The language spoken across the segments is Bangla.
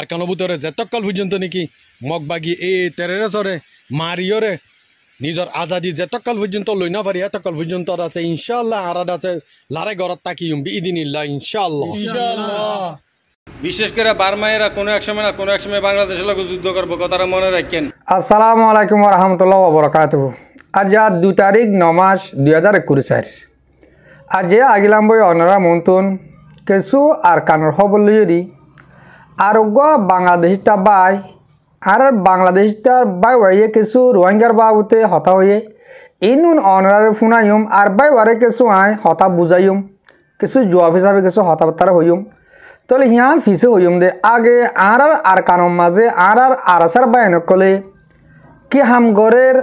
আর কানো ভিতরে যেতকাল পর্যন্ত নাকি মগবাগি এই টেররিস্টরে মারিয়রে নিজের আজাদি যেতকাল পর্যন্ত লই না পারি এতকাল পর্যন্ত আছে ইনশাআল্লাহ আরাদ আছে লারে গরত তাকিয়ুম বিইদিনিল্লাহ ইনশাআল্লাহ। বিশেষ করে বার্মায়েরা কোনো এক সময় না কোনো এক সময় বাংলাদেশের লোক যুদ্ধ করবো কথাটা মনে রাখেন। আসসালামু আলাইকুম রহমতুল্লাহ ওবরাকাতুহু। আজ 2 তারিখ 9 মাস 2021 আজ আগিলাম বই অনরা মন্তুন কিছু আর কানোর হবলি আরোগ্য বাংলাদেশটা বাই আর বাংলাদেশটার বাই ওয়াইয়ে কিছু রোহিঙ্গার বাবুতে হতা হয়ে ইনুন অনরারে ফুনাইম আর বাই ওয়ারে কিছু আয় হতা বুঝাইম কিছু জবাব হিসাবে কিছু হতাবার্তা হইম তাহলে হিয়ান ফিসে হইম দে আগে আর কানোর মাঝে আর আসার বায়ন কলে কি হামগরের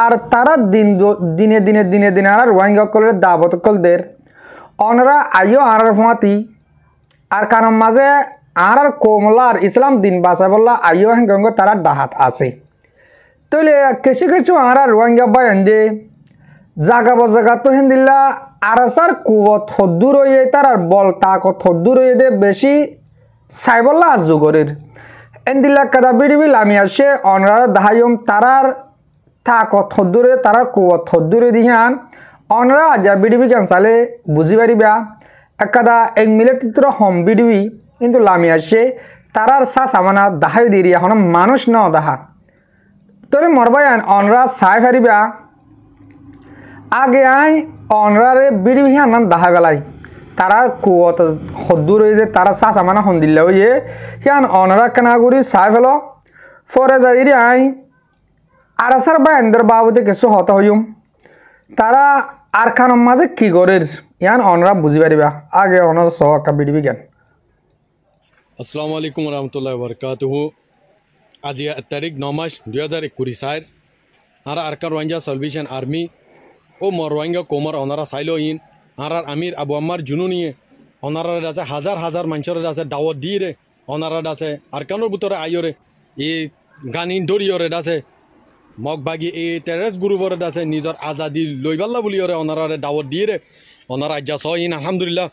আর তারা দিনে দিনে দিনে দিনে আর রোহিঙ্গা কলের দাবত কলদের অনরা আইও আর ফুয়াতি আর কানোর মাঝে আর কোমলার ইসলাম দিন বাসা বললা আইও হেঙ্গ তারা ডাহাত আছে তাহলে কিছু কিছু আর রোহিঙ্গা বায়ন দে জাগা বজাগা তো হেন্দিল্লা আরাসার কুবত হদ্দুর হয়ে তার আর বল তাকত হদ্দুর হয়ে দে বেশি সাইবল্লা আজুগরের এন্দিল্লা কাদা বিড়িবি লামি আসে অনরার দাহায়ম তারার তাকত হদ্দুরে তারার কুবত হদ্দুরে দিহান অনরা আজা বিড়িবি ক্যান্সালে বুঝি পারিবা একাদা এক মিলেটিত্র হম বিড়িবি কিন্তু লামি আসে তারার সা সামানা দাহাই দিরি এখন মানুষ ন দাহা তোরে মরবায়ান অনরা সাই পারিবা আগে আই অনরারে বিড়িবি হান দাহা বেলাই তারার কুয়ত হদ্দুর হয়ে যে তারা সা সামানা হন্দিল্লা হয়ে হিয়ান অনরা কেনাগুড়ি সাই ফেল পরে দাঁড়িয়ে আই আরাসার বায়নদের বাবুতে কিছু হতা হইম তারা আর খানোর মাঝে কি গরের ইয়ান অনরা বুঝি পারিবা আগে অনর সহ একটা বিড়িবি জ্ঞান। আসসালামু আলাইকুম রহমতুল্লাহ বরকাতুহু। আজ 1 তারিখ 9 মাস 2021 আর আরকান রোহিঙ্গা সালভেশন আর্মি ও রোহিঙ্গা কোমর ওনারা সাইলো ইন আর আমির আবু আম্মার জুনুনিয়ে ওনারা আছে হাজার হাজার মানুষের আছে দাওয়াত দিয়ে রে ওনারা আছে আরকানোর ভিতরে আইরে এই গানি দড়িয়রে আছে মগবাগি এই টেররিস্ট গ্রুপের আছে নিজের আজাদি লইবাল্লা বলিয়রে ওনারা দাওয়াত দিয়ে রে ওনারা আজ্জা সহিন আলহামদুলিল্লাহ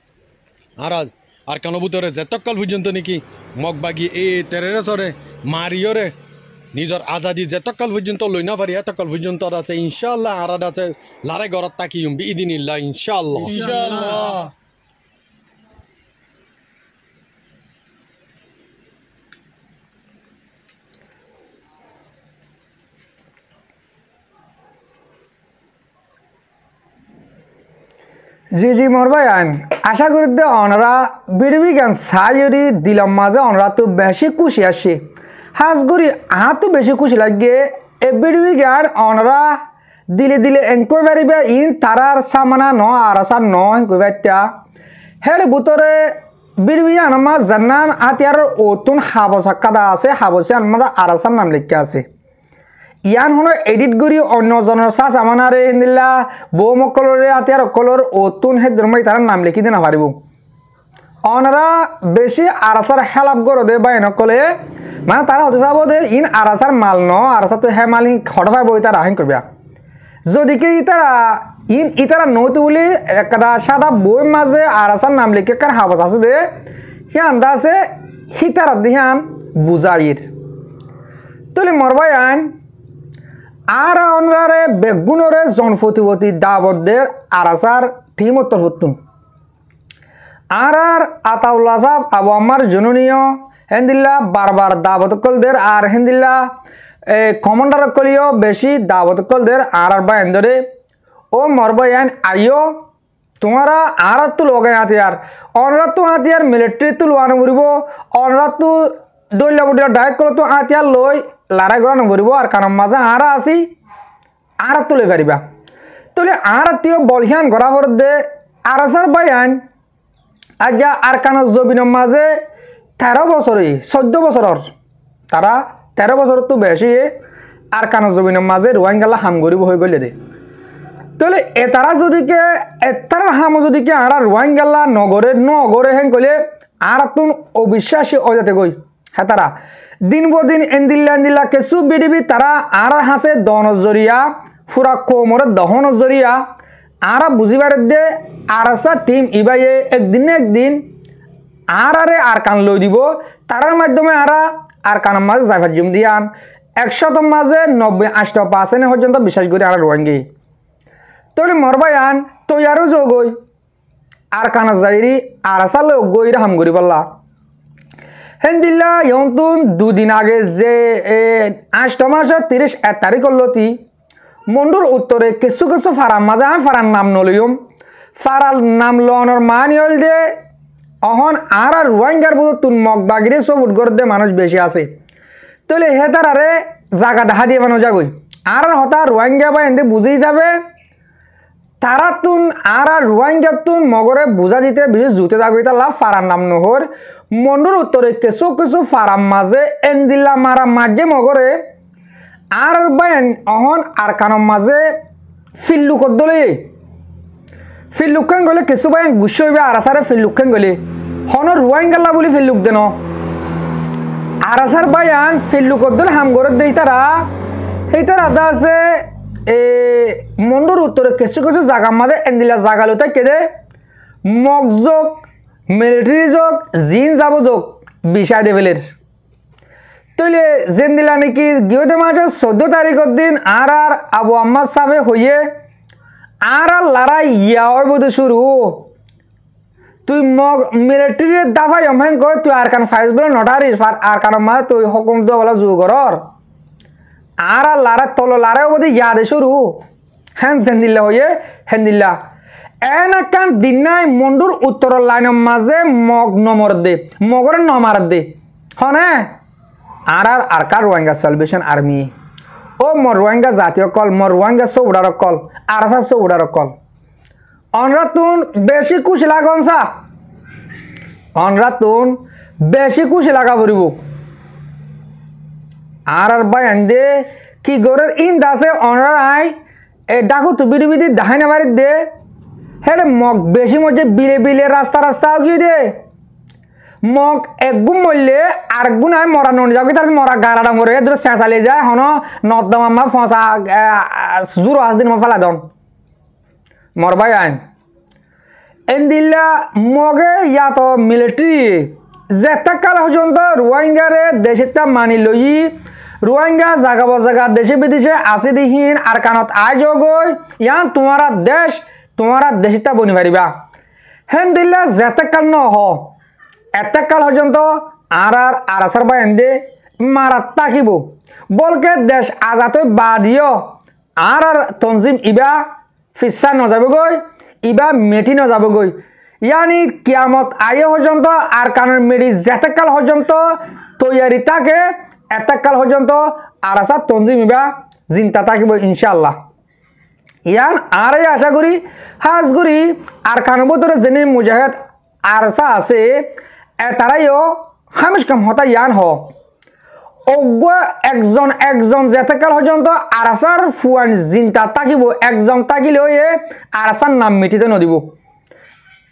আর কানো ভিতরে যেতকাল পর্যন্ত নাকি মগবাগি এই টেররিস্টরে মারিয়রে নিজের আজাদি যেতকাল পর্যন্ত লই না পারি এতকাল পর্যন্ত আছে ইনশাআল্লাহ আরাদ আছে লারে গরত তাকিয়ুম বিইদিনিল্লাহ ইনশাআল্লাহ। জি জি মরবাই আইন আশা করি দে অনরা বিড়িবি জ্ঞান সাইরি দিলাম মাঝে অনরা তো বেশি খুশি আসে হাজগুড়ি আহ তো বেশি খুশি লাগে এ বিড়িবি জ্ঞান অনরা দিলে দিলে এঙ্কই পারিবে ইন তারার সামানা ন আর আসার ন এঙ্কই পাইতা হেড বুতরে বিড়িবি আনমা জান্নান আতিয়ার ওতুন হাবসাক্কাদা আছে হাবসে আনমাদা আর আসার নাম লিখা আছে ইয়ান হনো এডিট করি অন্য জনের সা সামানারে হিন্দিল্লা বউ মকলরে আতিয়ার অকলর ওতুন হে ধর্মাই তার নাম লিখি দিনা পারিব অনরা বেশি আরাসার হেলাপ করো দে বাই নকলে মানে তারা হতে চাব দে ইন আরাসার মাল ন আরাসা তো হে মাল খটফাই বই তারা হাইন করবা যদি কি ইতারা নইতে বলি একটা সাদা বই মাঝে আরাসার নাম লিখে কার হাবস আছে দে হি আন্দা আছে হিতারা দিহান বুঝাইর তাহলে মরবাই আইন আর অনরারে বেগুনরে জনপ্রতিপতি দাবতদের আরাসার টিম উত্তর হতুন আর আতাউল্লাহ সাহ আবু আম্মার জননীয় হেন্দিল্লা বারবার দাবত কলদের আর হেন্দিল্লা কমান্ডার কলিও বেশি দাবত কলদের আর বায়ন্দরে ও মরবায়ান আইও তোমারা আর তো লগাই হাতিয়ার অনরা তো হাতিয়ার মিলিটারি তো লোয়ানো ঘুরব অনরা তো দৈলা বুটিয়া ডাইরেক্ট করে তো হাতিয়ার লই লড়াই করা নগরিব আর কারণ মাঝে আর আসি আর তুলে পারিবা তুলে আর আত্মীয় বলহিয়ান ঘরা ভর দে আর আসার বাইন আজ্ঞা আর কানের জবিনের মাঝে 13 বছরই 14 বছরের তারা 13 বছর তো বেশি আর কানের জবিনের মাঝে রোহিঙ্গালা হাম গরিব হয়ে গেলে দে তাহলে এতারা যদিকে এতার হাম যদিকে আর রোহিঙ্গালা নগরে হেন কইলে আর তুন অবিশ্বাসী হয়ে যেতে গই হ্যাঁ তারা দিন বদিন এন্দিল্লা কিছু বিডিবি তারা আর হাসে দন জরিয়া ফুরা কোমরে দহন জরিয়া আর বুঝিবার দে আর আসা টিম ইবাইয়ে একদিন আরে আরকান লই দিব তারার মাধ্যমে আরকানের মাঝে জায়ফার জুম দিয়ান 100 মাঝে 90-80% পর্যন্ত বিশ্বাস করি আর রোয়াঙ্গি তাহলে মরবায়ান তৈয়ারও যোগই আরকানা যাইরি আর আসালে গইরা হাম করি পাল্লা হেন্দিল্লা ইয়ন্তুন দুদিন আগে যে 8 মাসের 31 তারিখ লতি মন্ডুর উত্তরে কিছু কিছু ফারাম মাঝে ফারার নাম নলিয়ম ফারার নাম লওয়ানোর মান হল দে অহন আর রোহিঙ্গার বুধ তুন মগবাগিরে সব উদ্গর দে মানুষ বেশি আছে তাহলে হেতার আরে জায়গা দেখা দিয়ে মানুষ যাগই আর হতা রোহিঙ্গা বা এতে বুঝেই যাবে তারা তুন আর রোহিঙ্গা তুন মগরে বুঝা দিতে বেশি জুতে যাগই তা লাভ ফারার নাম নহর মন্ডুর উত্তরে কিছু কিছু ফারাম মাঝে এন্দিল্লা মারা মাঝে মগরে আর বাইন অহন আর কানম মাঝে ফিল্লুকত দলে ফিল্লুকখান গলে কিছু বাইন গুছ হইবে আর আসারে ফিল্লুকখান গলে হন রোহিঙ্গাল্লা বলি ফিল্লুক দেন আর আসার বাইন ফিল্লুকত দলে হাম গরত দেই তারা সেই তারা আদা আছে মন্ডুর উত্তরে কিছু কিছু জায়গা মাঝে এন্দিল্লা জায়গা লতে কেদে মগ যোগ মিলিটারি যোগ জিন যাব যোগ বিষয় লেভেলের তৈলে যেন দিলা নাকি গিয়ে মাসের 14 তারিখের দিন আর আবু আম্মা সাহেব হইয়ে আর লড়াই ইয়ার বোধ শুরু তুই মগ মিলিটারির দাফাই অমহেন কই তুই আর কান ফাইজ বলে নটারিস আর কান মা তুই হুকুম তো বলা জু করর আর লড়াই তলো লড়াই বোধ ইয়াদে শুরু হ্যান যেন দিলা হইয়ে হেন দিলা এন কান দিন নাই মন্ডুর উত্তর লাইনের মাঝে মগ নমর দে মগর নমার দে হনে আর কার রোহিঙ্গা সালভেশন আর্মি ও মর রোহিঙ্গা জাতীয় কল মর রোহিঙ্গা সৌড়ার কল আর আসা সৌড়ার কল অনরাতুন বেশি খুশি লাগনসা অনরাতুন বেশি খুশি লাগা পড়িব আর বায়ান দে কি গরের ইন দাসে অনরা আই এ ডাকু তো বিড়ি বিড়ি দাহাই না বাড়ি দে হেডে মগ বেশি মধ্যে বিলে বিলে রাস্তা রাস্তাও কি দে মগ একগুণ মরলে আর গুণ হয় মরা নন যাও তার মরা গাড়াটা মরে ধরে চেঁচালে যায় হন নর্দম আমার ফসা জোর দিন ফেলা দন মরবাই আইন এন্দিল্লা মগে ইয়াত মিলিটারি যেটা কাল পর্যন্ত রোহিঙ্গারে দেশটা মানি লই রোহিঙ্গা জাগা বজাগা দেশে বিদেশে আসি দিহীন আর কানত আয় যোগই ইয়ান তোমারা দেশটা বনি পারিবা হেন দিল্লা যেটা কাল ন হ এত কাল পর্যন্ত আর আসার বা এন্দে মারা তাকিব বলকে দেশ আজাদ বাদিও আর তঞ্জিম ইবা ফিসা নযাবগৈ ইবা মেটি নযাবগৈ ইয়ানি কিয়ামত আয়ে পর্যন্ত আর কানের মেডি যেতেকাল পর্যন্ত তৈয়ারি থাকে এতকাল পর্যন্ত আর আসা তঞ্জিম ইবা জিন্তা থাকিব ইনশাআল্লাহ ইয়ান আর আশা করি হাজ করি আর কানের ভিতরে যেন মুজাহিদ আরসা আছে তারাইও হামিশ কাম হতা ইয়ান হ অজ্ঞ একজন যেতেকাল পর্যন্ত আরাসার ফুয়ান জিন্তা তাকিব একজন তাকিলেও আরাসার নাম মিটিতে নদিব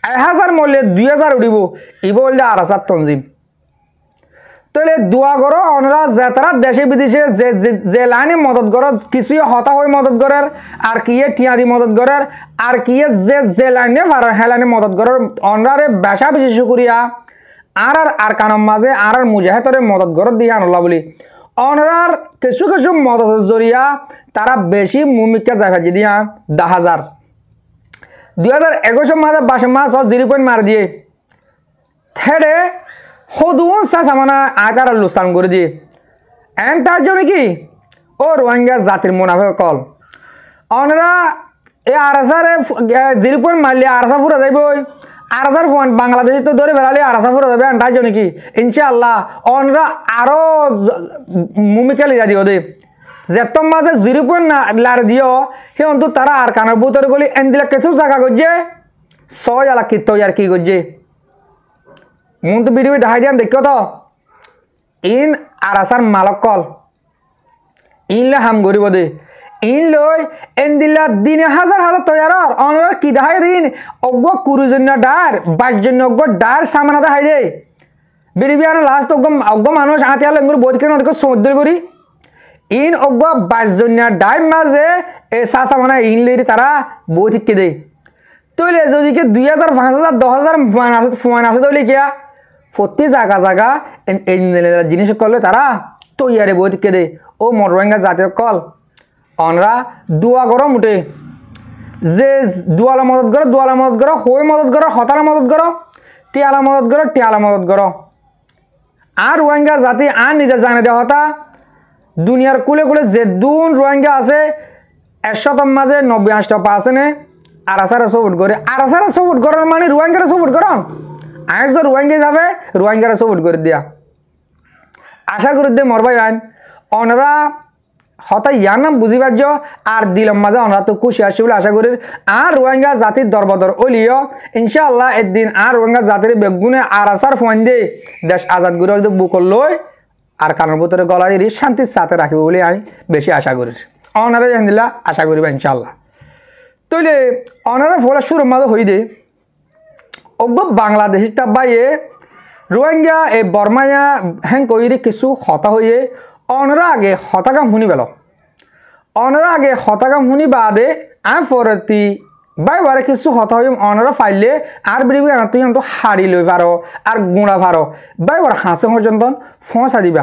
1000 মরলে 2000 উঠিব ইব বললে আরাসার তঞ্জিম তাহলে দোয়া করো অনরা যেতারা দেশে বিদেশে যে লাইনে মদত করো কিছুই হতা হয়ে মদত করার আর কিয়ে টিয়াদি মদত করার আর কিয়ে যে লাইনে পারার হ্যাঁ লাইনে মদত করার অনরারে বেশা বেশি শুকুরিয়া আর কানম মাঝে আর মুজাহিদরে মদত গরত দিয়ে আনল্লা বলি অনরার কিছু কিছু মদতের জরিয়া তারা বেশি মুমিকা জায়গা দিয়া 10,000 2021 মাসে 22 মাস 0 মার দিয়ে থেড়ে হদুন সামানা আকার লুস্তান করে দিয়ে এনটার জন্য কি ও রোহিঙ্গা জাতির মুনাফে কল অনরা এই আরাসারে 0 মারলে আরাসা ফুরা যাইবই আরাসার ফোন বাংলাদেশে তো ধরে ফেলালে আরাসা ফুরা যাবে এনটার জন্য কি ইনশাআল্লাহ অনরা আরো মুমিকা লিয়া দিও দে যেতম মাঝে 0 লার দিও সে অন্তু তারা আর কানের বুতরে গলি এনদিলা কিছু জায়গা করছে 6 আলা কিত্ত আর কি করছে মন তো ভিডিও দেখাই দিয়ান দেখো তো ইন আরাসার মালক কল ইনলে হাম গরিব দে ইন লই এনদিলা দিনে হাজার তৈয়ার অনরা কি দেখাই দিন অজ্ঞ কুরুজন্য ডার 22 জন অজ্ঞ ডার সামানা দেখাই দে বিড়িবি আর লাস্ট অজ্ঞ মানুষ আতিয়া লেঙ্গুর বইকে নদীকে সমুদ্র করি ইন অজ্ঞ 22 জন ডার মাঝে এ সামানা ইন লেরি তারা বই ঠিককে দে তৈলে যদি 2000 5000 10,000 ফোন আছে তৈলে কিয়া প্রতি জায়গা জায়গা এই জিনিস করলে তারা তৈয়ারে বই দিকে দে ও মোর রোহিঙ্গা জাতীয় কল অনরা দোয়া করো মুটে যে দুয়ালা মদত করো হই মদত করো হতালা মদত করো টিয়ালা মদত করো আর রোহিঙ্গা জাতি আর নিজে জানে দে হতা দুনিয়ার কুলে কুলে যে দুন রোহিঙ্গা আছে 100টার মাঝে 90-80টা আছে নে আর আসারে সপোর্ট করে আর আসারে সপোর্ট করার মানে রোহিঙ্গারে সপোর্ট করন আজ তো রোহিঙ্গা যাবে রোহিঙ্গারে সপোর্ট করে দিয়া আশা করি দে মরবাই আইন অনরা হতা ইয়ার নাম বুঝি পারছ আর দিলম মাঝে অনরা তো খুশি আসছে বলে আশা করি আর রোহিঙ্গা জাতির দরবদর ওলিও ইনশাআল্লাহ একদিন আর রোহিঙ্গা জাতির বেগুনে আর আসার ফোন দিয়ে দেশ আজাদ করে বুকর লই আর কানের ভিতরে গলায় শান্তির সাথে রাখবে বলে আমি বেশি আশা করি অনারা দিলা আশা করিবা ইনশাআল্লাহ তৈলে অনারা ফলে শুরু মাঝে হই দে অজ্ঞ বাংলাদেশ বাইয়ে রোহিঙ্গা এই বর্মায়া হ্যাং কইরে কিছু হতা হয়ে অনরা আগে হতাকাম শুনি পেল অনরা আগে হতাকাম শুনি বাদে আমি ফরতি বাইবারে কিছু হতা হইম অনরা ফাইলে আর বিড়ি তুই তো হাড়ি লই পারো আর গুঁড়া পারো বাইবার হাসে পর্যন্ত ফসা দিবা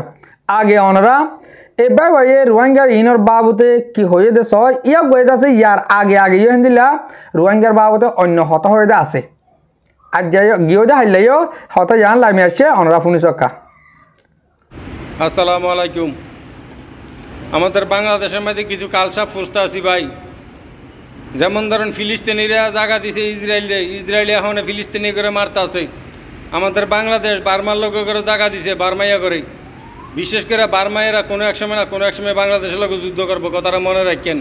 আগে অনরা এই বাইবাইয়ে রোহিঙ্গার ইনর বাবুতে কি হয়ে দেশ ইয়া গয়ে আছে ইয়ার আগে আগে ইয়ে দিলা রোহিঙ্গার বাবুতে অন্য হতা হয়ে আছে আর যাই গিয়েও দে হাইলাইও হতা ইয়ান লামি আসছে অনরা ফুনি চক্কা আসসালামু আলাইকুম আমাদের বাংলাদেশের মধ্যে কিছু কালসাপ ফুসতে আছি ভাই যেমন ধরেন ফিলিস্তিনিরা জায়গা দিছে ইসরায়েলি এখন ফিলিস্তিনি করে মারতে আছে আমাদের বাংলাদেশ বার্মার লোক করে জায়গা দিছে বার্মাইয়া করে বিশেষ করে বার্মাইয়েরা কোনো এক সময় না কোনো এক সময় বাংলাদেশের লোক যুদ্ধ করবো কথাটা মনে রাখেন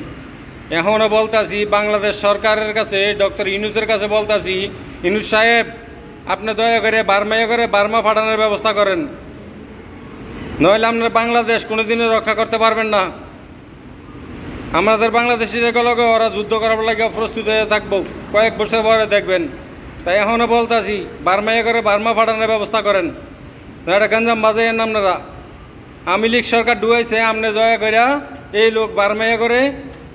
এখনও বলতাছি বাংলাদেশ সরকারের কাছে ডক্টর ইউনূসের কাছে বলতাছি ইউনূস সাহেব আপনি দয়া করে বার্মাইয়া করে বার্মা ফাটানোর ব্যবস্থা করেন নইলে আপনার বাংলাদেশ কোনোদিনও রক্ষা করতে পারবেন না আমাদের বাংলাদেশের এগুলোকে ওরা যুদ্ধ করার লাগে প্রস্তুত হয়ে থাকবো কয়েক বছর পরে দেখবেন তাই এখনও বলতাছি বার্মাইয়া করে বার্মা ফাটানোর ব্যবস্থা করেন এটা গঞ্জাম বাজাইয়ের আপনারা আওয়ামী লীগ সরকার ডুবাইছে আপনি দয়া করে এই লোক বার্মাইয়া করে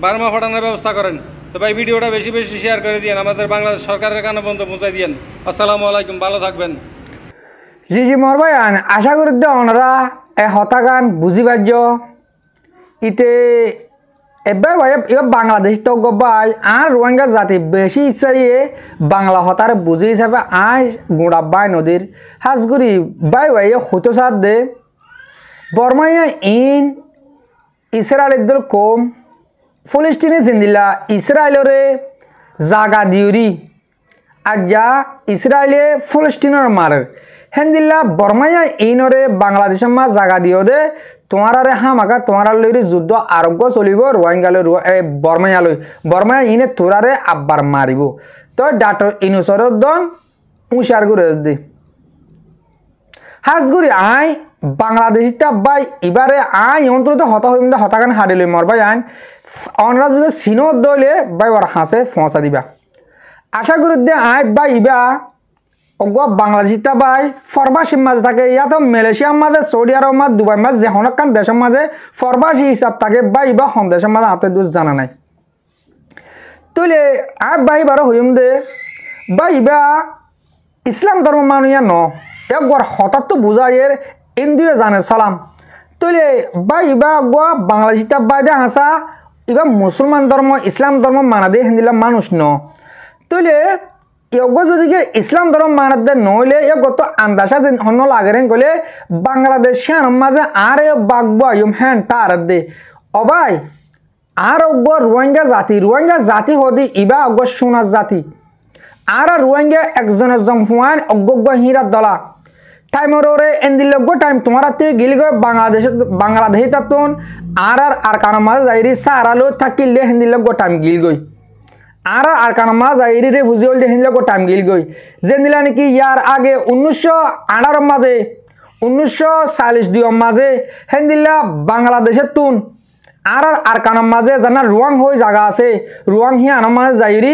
বার্মা ফাটানোর ব্যবস্থা করেন তো ভাই ভিডিওটা বেশি বেশি শেয়ার করে দিয়েন আমাদের বাংলাদেশ সরকারের কানে পর্যন্ত পৌঁছাই দিয়েন আসসালামু আলাইকুম ভালো থাকবেন জি মরবাই আশা করি দে ওনারা এ হতাগান বুঝি পারছ ইতে এবার ভাই এবার বাংলাদেশ তো ভাই আর রোহিঙ্গা জাতি বেশি ইচ্ছাইয়ে বাংলা হতার বুঝি হিসাবে আয় গোড়া বাই নদীর হাজগুড়ি বাই ভাই হতো সাথ দে বর্মাইয়া ইন ইসরায়েলের দল কম ফলিস্তিনি জিন্দিলা ইসরায়েলরে জাগা দিউরি আর যা ইসরায়েলে ফলিস্তিনের মারের হেন্দিল্লা বর্মাইয়া ইনরে বাংলাদেশের মা জাগা দিও দে তোমারে হামাকা তোমার লইরে যুদ্ধ আরোগ্য চলিব রোহিঙ্গালৈ বর্মাইয়া ইনে তোরারে আব্বার মারিব তো ডাক্তার ইনুসর দন উঁচার করে দে হাজগুড়ি আই বাংলাদেশিটা বাই এবারে আই অন্তত হতা হইম হতাকান হাড়ি লই মরবাই আইন অনরা যদি সিনত দইলে বাই ওর হাসে ফসা দিবা আশা করি দে আই বাই ইবা অগুয়া বাংলাদেশিটা বাই ফরবাসীর মাঝে থাকে ইয়াতো মালয়েশিয়ার মাঝে সৌদি আরব মাঝে দুবাই মাঝে যে হনকান দেশের মাঝে ফরবাসী হিসাব থাকে বাই ইবা হন দেশের মাঝে হাতে দোষ জানা নাই তুলে আই বাই বারো হইম দে বাই ইবা ইসলাম ধর্ম মানুয়া ন একবার হঠাৎ তো বুঝাইয়ের ইন্দিও জানে সালাম তুলে বাই ইবা গুয়া বাংলাদেশিটা বাই দে হাসা ইবা মুসলমান ধর্ম ইসলাম ধর্ম মানা দিয়ে হিন্দিলাম মানুষ ন তুলে এগো যদি ইসলাম ধর্ম মানাত দে নইলে এগো তো আন্দাজা হন লাগেন কইলে বাংলাদেশের মাঝে আর বাগবো আইম হ্যান তার দে অবাই আর অগো রোহিঙ্গা জাতি হদি ইবা অগো সোনার জাতি আর রোহিঙ্গা একজন ফুয়ান অজ্ঞ হিরার দলা টাইমর ওরে এন্দিল গো টাইম তোমার গিলি গো বাংলাদেশ তাতুন আর কারো মাঝে যাইরি সারালো থাকিলে হিন্দিল গো টাইম গিল গই আর কারো মাঝে যাইরি রে বুঝি হল হিন্দিল গো টাইম গিল গই যে দিলা নাকি ইয়ার আগে 1918 মাঝে 1942 মাঝে হিন্দিলা বাংলাদেশের তুন আর কারো মাঝে জানা রুয়াং হয়ে জায়গা আছে রুয়াং হি আনার মাঝে যাইরি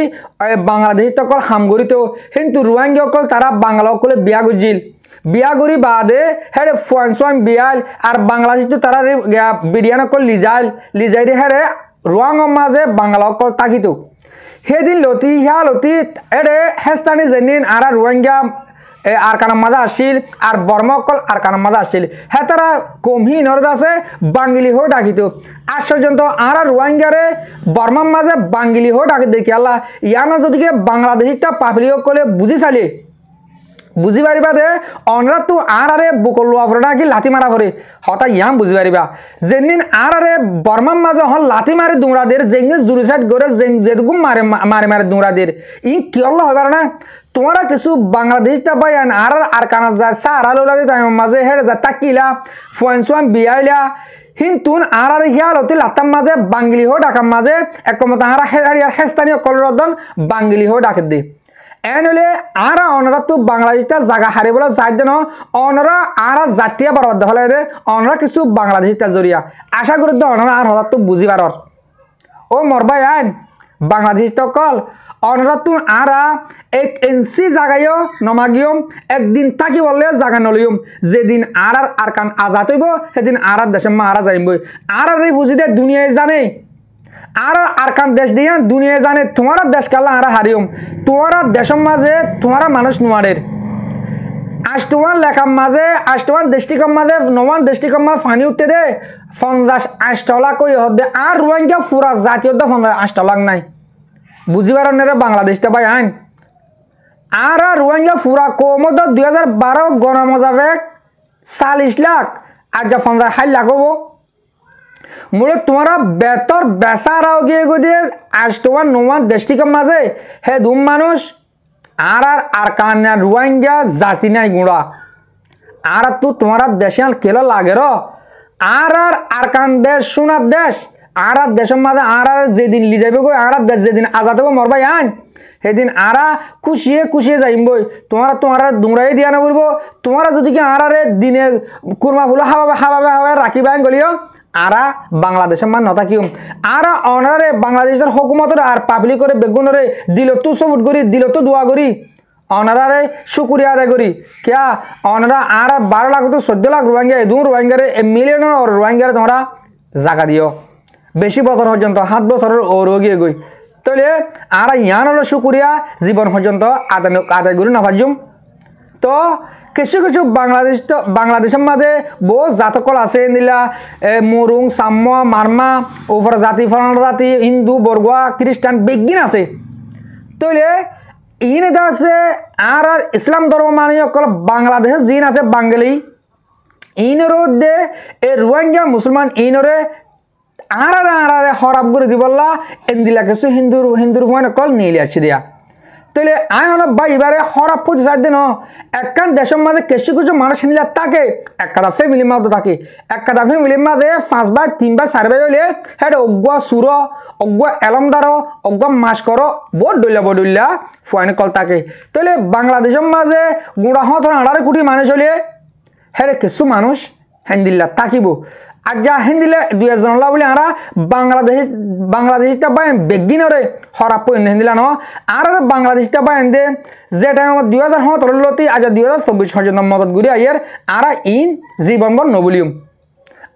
বাংলাদেশ তকল হামগরিত কিন্তু রুয়াঙ্গি অকল তারা বাংলা অকলে বিয়া গুজিল বিয়া করি বাদে হেরে ফোয়ান সোয়ান বিয়াল আর বাংলাদেশ তো তারা বিডিয়ান অকল লিজাই রে হেরে রুয়াং মাঝে বাংলা অকল তাকিত সেদিন লতি হিয়া লতি এরে হেস্তানি যেদিন আর রোহিঙ্গা আরকানের মাঝে আসছিল আর বর্মা অকল আরকানের মাঝে আসছিল হ্যাঁ তারা কমহি নরদ আছে বাঙ্গিলি হয়ে ডাকিত আশ্চর্যন্ত আর রোহিঙ্গারে বর্মার মাঝে বাঙ্গিলি হয়ে ডাকি দেখি আল্লাহ ইয়ানা যদিকে বাংলাদেশিটা পাবলিক কলে বুঝি চালি বুঝি পারিবা দে অনরা তো আরে বুকল লোয়া পরে নাকি লাঠি মারা পরে হতা ইয়াম বুঝি পারিবা যেদিন আরে বর্মার মাঝে হল লাঠি মারে দুমরাদের যেদিন জুরিসাইড করে যেরকম মারে মারে মারে দুমরাদের ই কি হল্লা হবার না তোমরা কিছু বাংলাদেশটা পাই আর কানা যায় সারা লোলাদি টাইমের মাঝে হেড যা তাকিলা ফোয়ান বিয়াইলা হিন্তুন আর হিয়াল হতে লাতাম মাঝে বাঙ্গিলি হয়ে ডাকার মাঝে একমত আরা হেস্তানীয় কলরদন বাঙ্গিলি হয়ে ডাকে দি এনলে আর অনরা তো বাংলাদেশটা জায়গা হারি বলে যাই দেন অনরা আর জাতীয় বরবাদ হলে দে অনরা কিছু বাংলাদেশটা জড়িয়া আশা করি অনরা আর হঠাৎ তো বুঝি পারর ও মরবাই আইন বাংলাদেশটা কল অনরা তো আরা 1 ইঞ্চি জায়গায়ও নমাগিয়ম একদিন থাকি বললে জায়গা নলিয়ম যেদিন আর কান আজাদ হইব সেদিন আর দেশের মা আরা যাইব আর বুঝি দে দুনিয়ায় জানে আর কান দেশ দিয়া দুনিয়া জানে তোমার দেশ কালা আর হারিয়ম তোমার দেশের মাঝে তোমার মানুষ নোয়ারের আষ্টমান লেখার মাঝে আষ্টমান দৃষ্টিকম মাঝে নমান দৃষ্টিকম মাঝে ফানি উঠতে দে 50 টলা কই হদে আর রোহিঙ্গা পুরা জাতীয় 50 টলাক নাই বুঝিবার নেরে বাংলাদেশটা ভাই আইন আর রোহিঙ্গা পুরা কমদ 2012 গণমজাবেক 40 লাখ আর যা 50 লাখ হবো মোরে তোমারা বেতর বেসারাও গিয়ে গিয়ে আজ তোমার নোমান দেশটিকের মাঝে হে ধুম মানুষ আর কান্না রোহিঙ্গা জাতি নাই গুঁড়া আর তো তোমার দেশে কেলা লাগে র আর কান দেশ সোনার দেশ আর দেশের মাঝে আর যেদিন লি যাবে গো আর দেশ যেদিন আজাদ হবো মরবাই আন সেদিন আরা খুশিয়ে যাইম বই তোমার দুমরাই দিয়া না বলবো তোমারা যদি কি আর দিনে কুরমা ফুলো হাওয়া রাখিবা গলিও আরা বাংলাদেশের মান নথাকিম আরা অনারে বাংলাদেশের হুকুমতের আর পাবলিকরে বেগুনরে দিল তো সবুট করি দিল তো দোয়া করি অনারে শুক্রিয়া আদায় করি কিয়া অনারা আর 12 লাখ তো 14 লাখ রোহিঙ্গা দু রোহিঙ্গারে মিলিয়ন রোহিঙ্গারে তোমরা জায়গা দিও বেশি বছর পর্যন্ত 7 বছরের ওরগিয়ে গই তাহলে আর ইয়ান হলো শুক্রিয়া জীবন পর্যন্ত আদায় করি না পারজুম তো কিছু বাংলাদেশের মাঝে বহু জাতকল আছে নিলা মুরুং সাম্য মারমা ওপর জাতি ফলানো জাতি হিন্দু বরগুয়া খ্রিস্টান বেগিন আছে তাহলে ইন এটা আছে আর ইসলাম ধর্ম মানে অকল বাংলাদেশের জিন আছে বাঙালি ইনরো দে এ রোহিঙ্গা মুসলমান ইনরে আর হরাব করে দিবল্লা এন্দিলা কিছু হিন্দুর মানে অকল নিয়ে আসছে দিয়া তাহলে আয় হন ভাই এবারে হরাপ প্রতি সাত দিন একখান দেশের মাঝে কিছু মানুষ নিলে থাকে একটা ফ্যামিলির মাঝে থাকে একটা ফ্যামিলির মাঝে 5 ভাই 3 ভাই 4 ভাই হলে হ্যাঁ অগুয়া সুর অগুয়া এলমদার অগুয়া মাস্কর বহুত ডইলা ফুয়ানি কল থাকে তাহলে বাংলাদেশের মাঝে গুড়া হন 18 কোটি মানুষ হলে হ্যাঁ কিছু মানুষ হেন্দিল্লা থাকিব আর যা হিন্দিলে 2 জনলা বলে আরা বাংলাদেশটা বাই বেগিনরে হরাপ হিন্দিলা ন আর বাংলাদেশটা বাই দে যে টাইম 2017 লতি আজ 2024 পর্যন্ত মদত ঘুরে আইয়ের আরা ইন জীবনভর নবলিয়ম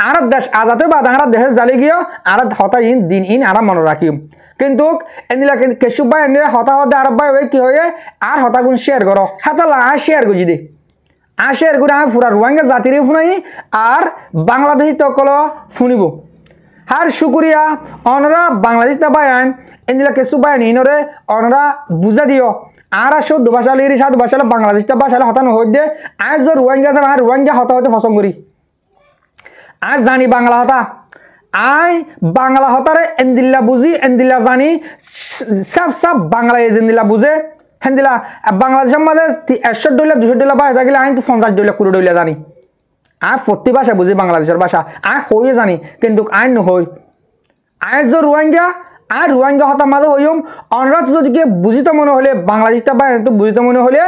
আর দেশ আজাতে বা আর দেশ জালি গিয়ে আর হতা ইন দিন ইন আর মনে রাখিম কিন্তু এন্দিলা কেশু বাই এনে হতা হতে আর বাই কি হয়ে আর হতা গুণ শেয়ার করো হাতালা আর শেয়ার গুজি দে আশের করে আমি পুরা রোহিঙ্গা জাতিরে শুনাই আর বাংলাদেশি তকল শুনিব আর শুক্রিয়া অনরা বাংলাদেশটা বায়ান এন্দিলা কিছু বায়ান ইনরে অনরা বুঝা দিও আর 14 ভাষা লিরি 7 ভাষা বাংলাদেশটা ভাষা হতানো হই দে আজ যে রোহিঙ্গা আর রোহিঙ্গা হতে পছন্দ করি আজ জানি বাংলা হতা আই বাংলা হতারে এন্দিল্লা বুঝি এন্দিল্লা জানি সব বাংলা এজেন্দিল্লা বুঝে হেন্দিলা বাংলাদেশের মাঝে 100 ডলার 200 ডলার বাসা থাকলে আমি তো 50 ডলার 20 ডলার জানি আর প্রতি ভাষা বুঝি বাংলাদেশের ভাষা আর হয়ে জানি কিন্তু আইন নহই আজ যে রোহিঙ্গা আর রোহিঙ্গা হতা মাঝে হইম অনরা যদি কে বুঝিত মনে হলে বাংলাদেশটা বা তো বুঝিত মনে হলে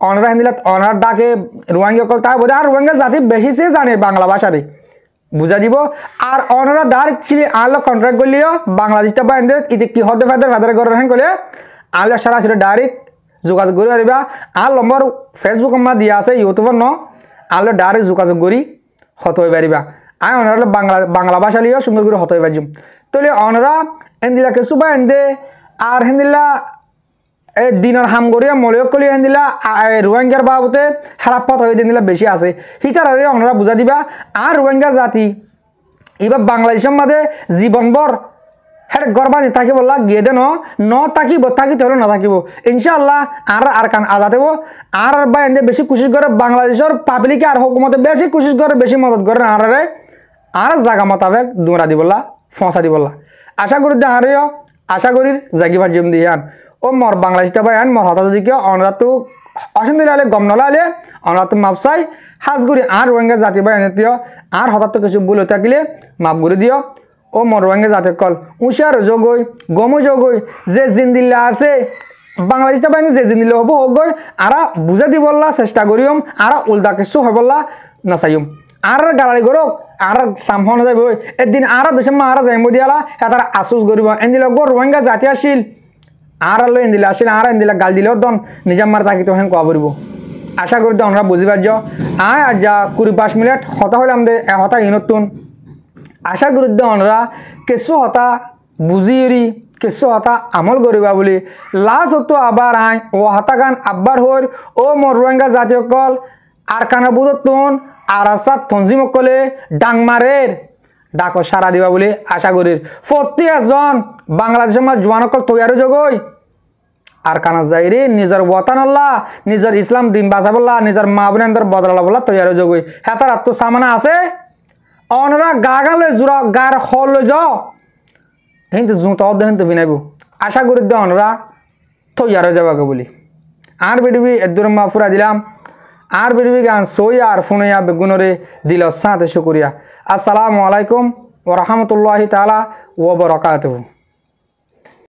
অনরা হেন্দিলা অনার ডাকে রোহিঙ্গা কল তাই বোঝে আর রোহিঙ্গা জাতি বেশি সে জানে বাংলা ভাষারে বুঝা দিব আর অনরা ডাইরেক্টলি আলো কন্ট্রাক্ট করলিও বাংলাদেশটা বা ইতে কি হতে ফাদার করে হ্যাঁ করলে আলো সারা ছিল ডাইরেক্ট যোগাযোগ করে পারিবা আর নম্বর ফেসবুক মা দিয়া আছে ইউটিউবর ন আলো ডাইরেক্ট যোগাযোগ করি হত হয়ে পারিবা আই অনারা বাংলা ভাষা লিও সুন্দর করে হত হয়ে পারজুম তাহলে অনরা এন্দিলা কিছু বা এন্দে আর হেন্দিলা এই দিনের হাম করিয়া মলিয়ক কলি আন দিলা রোহিঙ্গার বাবতে হারাপ্পাত হয়ে দিন দিলা বেশি আছে হিতার ওনারা বুঝা দিবা আর রোহিঙ্গা জাতি এবার বাংলাদেশের মাঝে জীবনভর হ্যাঁ গর্বানি থাকিব গিয়ে দেন থাকিব থাকিতে হলে না থাকিব ইনশাআল্লাহ আর কান আজাদ হব আর বা এনে বেশি কোশিশ করে বাংলাদেশের পাবলিকে আর হুকুমতে বেশি কোশিশ করে বেশি মদত করে আর জায়গা মোতাবেক দুমরা দিবলা ফসা দিবলা আশা করি আরেও আশা করি জাগিবার জিম দিয়ে আন ও মর বাংলাদেশটা ভাই আন মর হতা যদি কেউ অনরাতু অসুবিধা হলে গম নলালে অনরাতু মাপসাই হাজগুড়ি আর রোহিঙ্গা জাতি ভাই এনে দিও আর হঠাৎ কিছু ভুল হয়ে থাকলে মাপ করে দিও ও মর রোহিঙ্গা জাতের কল উষার যোগই গমু যোগই যে জিন্দিল্লা আছে বাংলাদেশটা ভাই যে জিন্দিল্লা হবো হোক গই আর বুঝা দিবল্লা চেষ্টা করিম আর উল্টা কিছু হবল্লা নাচাইম আর গাড়ি গরক আর সামহন যাইব একদিন আর দেশে আর যাইব দিয়ালা তার আশুস করিব এদিল গো রোহিঙ্গা জাতি আসিল আর লো এদিলে আসিল আর এদিলে গাল দিলেও দন নিজাম মার থাকিত হেন কোয়া পড়ব আশা করি আমরা বুঝিবার যাও আজ যা 25 মিনিট হতা হইলাম দে হতা ইনতুন আশা করি আমরা কিছু হতা বুঝিরি কিছু হতা আমল করিবা বলি লাস্ট হতো আবার আই ও হতা গান আব্বার হর ও মর রোহিঙ্গা জাতীয় কল আর কানা বুধতুন আর আসাদ তঞ্জিমকলে ডাংমারের ডাক সারা দিবা বলে আশা করি প্রতি একজন বাংলাদেশের মাঝ জোয়ানকল তৈয়ারি জগই আর কানা যাইরে নিজের ওয়াতান আল্লাহ নিজের ইসলাম দিন বাঁচাবল্লা নিজের মা বোনের বদলা বলা তৈয়ারি জগই হেতার আত্ম সামানা আছে অনরা গা গালে জোড়া গার হল যাও কিন্তু জুতো কিন্তু বিনাইব আশা করি অনরা তৈয়ারি যাবাকে বলি আর বেডিবি এদুর মা ফুরা দিলাম আর বেডিবি গান সইয়া আর ফোনইয়া বেগুনরে দিল সাথে শুকরিয়া আসসালামু আলাইকুম ওয়া রাহমাতুল্লাহি তাআলা ওয়া বারাকাতুহু।